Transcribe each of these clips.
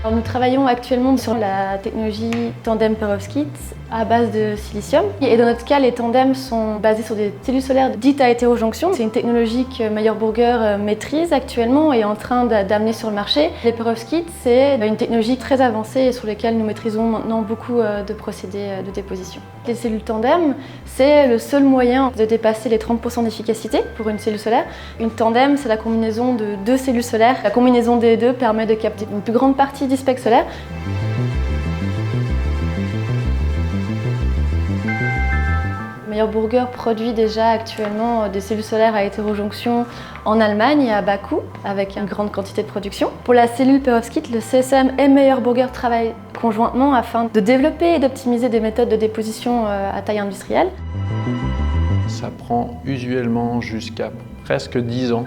Alors, nous travaillons actuellement sur la technologie tandem perovskite à base de silicium. Et dans notre cas, les tandems sont basés sur des cellules solaires dites à hétérojonction. C'est une technologie que Meyer Burger maîtrise actuellement et est en train d'amener sur le marché. Les perovskites, c'est une technologie très avancée et sur laquelle nous maîtrisons maintenant beaucoup de procédés de déposition. Les cellules tandem, c'est le seul moyen de dépasser les 30% d'efficacité pour une cellule solaire. Une tandem, c'est la combinaison de deux cellules solaires. La combinaison des deux permet de capter une plus grande partie du spectre solaire. Meyer Burger produit déjà actuellement des cellules solaires à hétérojonction en Allemagne et à bas coût, avec une grande quantité de production. Pour la cellule perovskite, le CSM et Meyer Burger travaillent conjointement afin de développer et d'optimiser des méthodes de déposition à taille industrielle. Ça prend usuellement jusqu'à presque 10 ans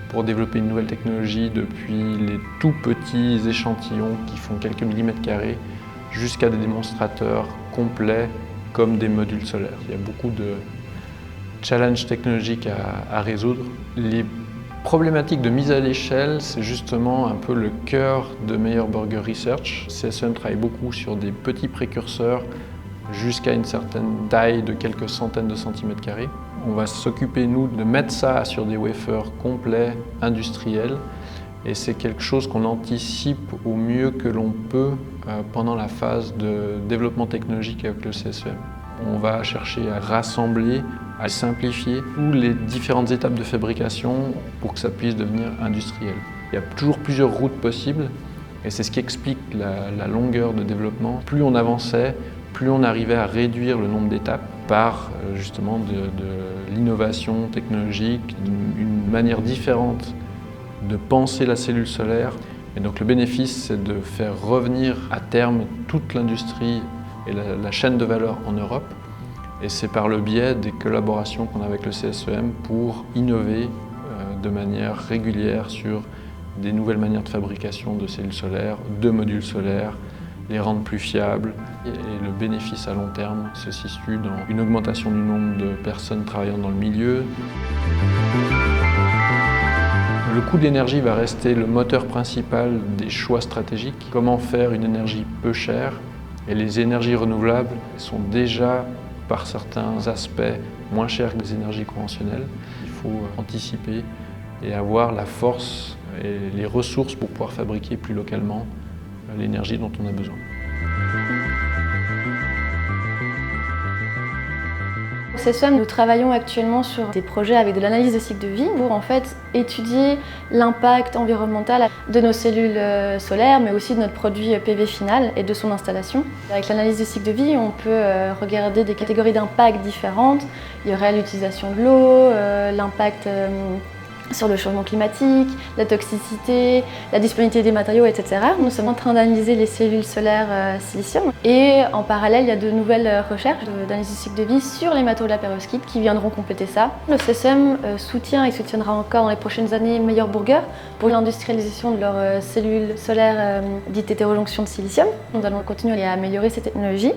pour développer une nouvelle technologie, depuis les tout petits échantillons qui font quelques millimètres carrés jusqu'à des démonstrateurs complets comme des modules solaires. Il y a beaucoup de challenges technologiques à résoudre. Les problématiques de mise à l'échelle, c'est justement un peu le cœur de Meyer Burger Research. CSM travaille beaucoup sur des petits précurseurs jusqu'à une certaine taille de quelques centaines de centimètres carrés. On va s'occuper, nous, de mettre ça sur des wafers complets, industriels, et c'est quelque chose qu'on anticipe au mieux que l'on peut pendant la phase de développement technologique avec le CSM. On va chercher à rassembler, à simplifier toutes les différentes étapes de fabrication pour que ça puisse devenir industriel. Il y a toujours plusieurs routes possibles, et c'est ce qui explique la longueur de développement. Plus on avançait, plus on arrivait à réduire le nombre d'étapes par justement de l'innovation technologique, une manière différente de penser la cellule solaire. Et donc le bénéfice, c'est de faire revenir à terme toute l'industrie et la chaîne de valeur en Europe. Et c'est par le biais des collaborations qu'on a avec le CSEM pour innover de manière régulière sur des nouvelles manières de fabrication de cellules solaires, de modules solaires, les rendre plus fiables. Et le bénéfice à long terme se situe dans une augmentation du nombre de personnes travaillant dans le milieu. Le coût de l'énergie va rester le moteur principal des choix stratégiques. Comment faire une énergie peu chère? Et les énergies renouvelables sont déjà, par certains aspects, moins chères que les énergies conventionnelles. Il faut anticiper et avoir la force et les ressources pour pouvoir fabriquer plus localement l'énergie dont on a besoin. Au CSEM, nous travaillons actuellement sur des projets avec de l'analyse de cycle de vie pour en fait étudier l'impact environnemental de nos cellules solaires, mais aussi de notre produit PV final et de son installation. Avec l'analyse de cycle de vie, on peut regarder des catégories d'impact différentes. Il y aurait l'utilisation de l'eau, l'impact sur le changement climatique, la toxicité, la disponibilité des matériaux, etc. Nous sommes en train d'analyser les cellules solaires silicium et en parallèle, il y a de nouvelles recherches d'analyse du cycle de vie sur les matériaux de la perovskite qui viendront compléter ça. Le CSEM soutient et soutiendra encore dans les prochaines années Meyer Burger pour l'industrialisation de leurs cellules solaires dites hétérojonction de silicium. Nous allons continuer à améliorer ces technologies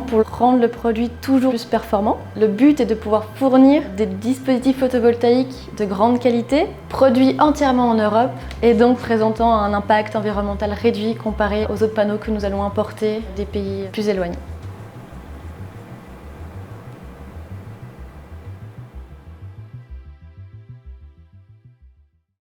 pour rendre le produit toujours plus performant. Le but est de pouvoir fournir des dispositifs photovoltaïques de grande qualité, produits entièrement en Europe et donc présentant un impact environnemental réduit comparé aux autres panneaux que nous allons importer des pays plus éloignés.